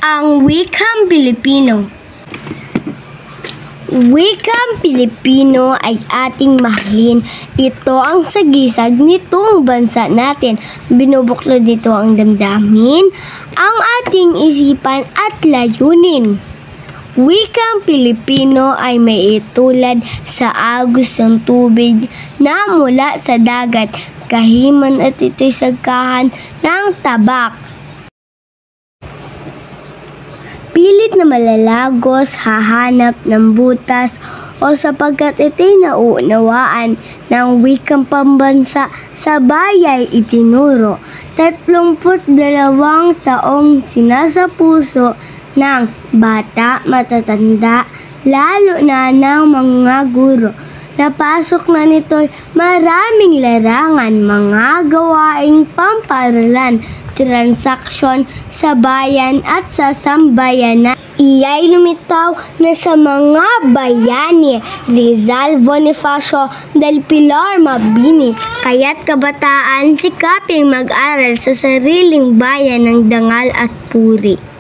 Ang wikang Pilipino. Wikang Pilipino ay ating mahalin. Ito ang sagisag nitong bansa natin. Binubuklod nito ang damdamin, ang ating isipan at layunin. Wikang Pilipino ay may itulad sa agos ng tubig na mula sa dagat, kahiman at ito'y sagkahan ng tabak. Pilit na malalagos, hahanap ng butas o sapagkat ito'y nauunawaan ng wikang pambansa sa bayay itinuro. 32 taong sinasapuso ng bata, matatanda, lalo na ng mga guro. Napasok na nito'y maraming larangan, mga gawaing pamparalan, transaksyon sa bayan at sa sambayanan. Iya'y lumitaw na sa mga bayani, Rizal, Bonifacio, Del Pilar, Mabini. Kaya't kabataan sikaping mag-aral sa sariling bayan ng dangal at puri.